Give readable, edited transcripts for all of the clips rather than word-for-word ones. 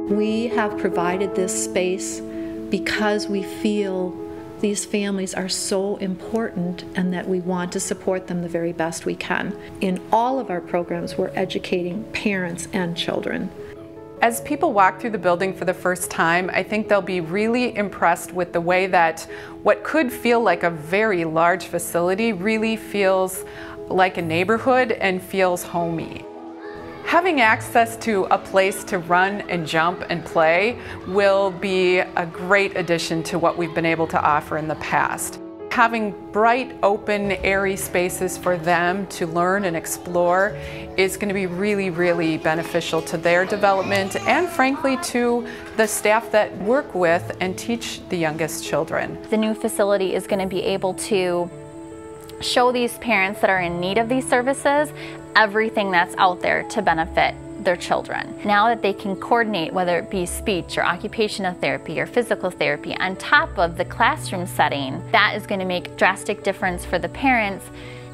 We have provided this space because we feel these families are so important and that we want to support them the very best we can. In all of our programs, we're educating parents and children. As people walk through the building for the first time, I think they'll be really impressed with the way that what could feel like a very large facility really feels like a neighborhood and feels homey. Having access to a place to run and jump and play will be a great addition to what we've been able to offer in the past. Having bright, open, airy spaces for them to learn and explore is going to be really, really beneficial to their development and, frankly, to the staff that work with and teach the youngest children. The new facility is going to be able to show these parents that are in need of these services everything that's out there to benefit their children. Now that they can coordinate, whether it be speech or occupational therapy or physical therapy, on top of the classroom setting, that is going to make a drastic difference for the parents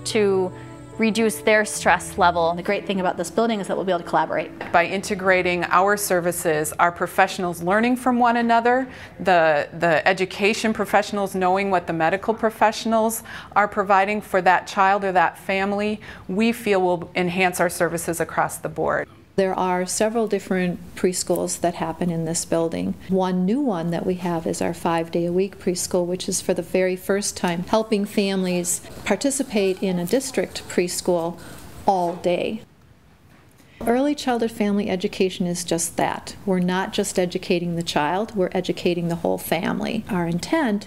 to reduce their stress level. The great thing about this building is that we'll be able to collaborate. By integrating our services, our professionals learning from one another, the education professionals knowing what the medical professionals are providing for that child or that family, we feel will enhance our services across the board. There are several different preschools that happen in this building. One new one that we have is our 5-day-a-week preschool, which is for the very first time helping families participate in a district preschool all day. Early childhood family education is just that. We're not just educating the child, we're educating the whole family. Our intent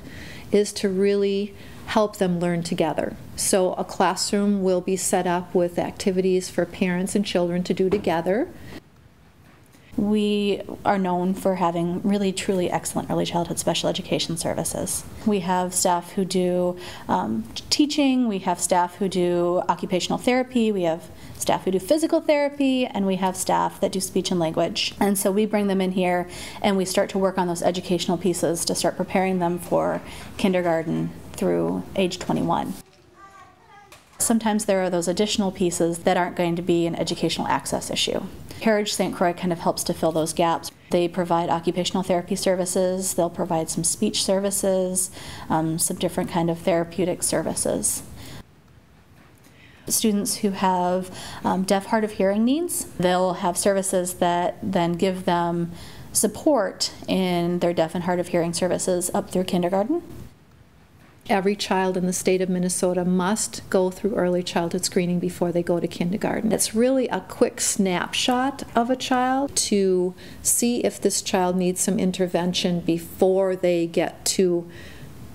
is to really help them learn together. So a classroom will be set up with activities for parents and children to do together. We are known for having really truly excellent early childhood special education services. We have staff who do teaching, we have staff who do occupational therapy, we have staff who do physical therapy, and we have staff that do speech and language. And so we bring them in here and we start to work on those educational pieces to start preparing them for kindergarten through age 21. Sometimes there are those additional pieces that aren't going to be an educational access issue. Heritage St. Croix kind of helps to fill those gaps. They provide occupational therapy services, they'll provide some speech services, some different kind of therapeutic services. Students who have deaf, hard of hearing needs, they'll have services that then give them support in their deaf and hard of hearing services up through kindergarten. Every child in the state of Minnesota must go through early childhood screening before they go to kindergarten. It's really a quick snapshot of a child to see if this child needs some intervention before they get to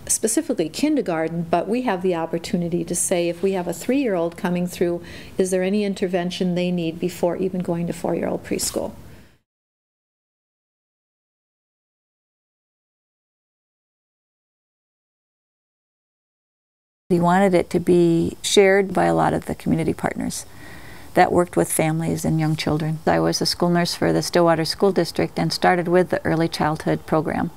specifically kindergarten, but we have the opportunity to say if we have a 3-year-old coming through, is there any intervention they need before even going to 4-year-old preschool? We wanted it to be shared by a lot of the community partners that worked with families and young children. I was a school nurse for the Stillwater School District and started with the early childhood program,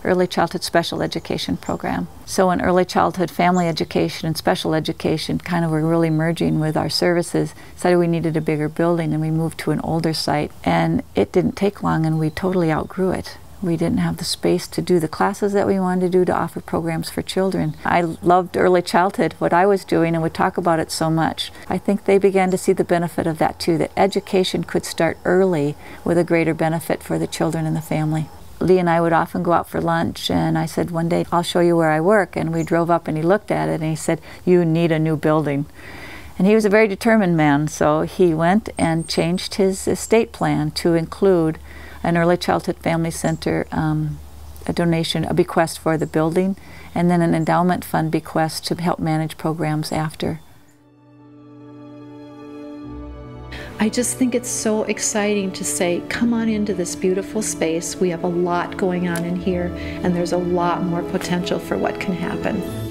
early childhood special education program. So in early childhood family education and special education kind of were really merging with our services. Decided we needed a bigger building and we moved to an older site, and it didn't take long and we totally outgrew it. We didn't have the space to do the classes that we wanted to do to offer programs for children. I loved early childhood, what I was doing, and would talk about it so much. I think they began to see the benefit of that too, that education could start early with a greater benefit for the children and the family. Lee and I would often go out for lunch, and I said one day, I'll show you where I work, and we drove up and he looked at it and he said, you need a new building. And he was a very determined man, so he went and changed his estate plan to include an early childhood family center, a donation, a bequest for the building, and then an endowment fund bequest to help manage programs after. I just think it's so exciting to say, come on into this beautiful space. We have a lot going on in here, and there's a lot more potential for what can happen.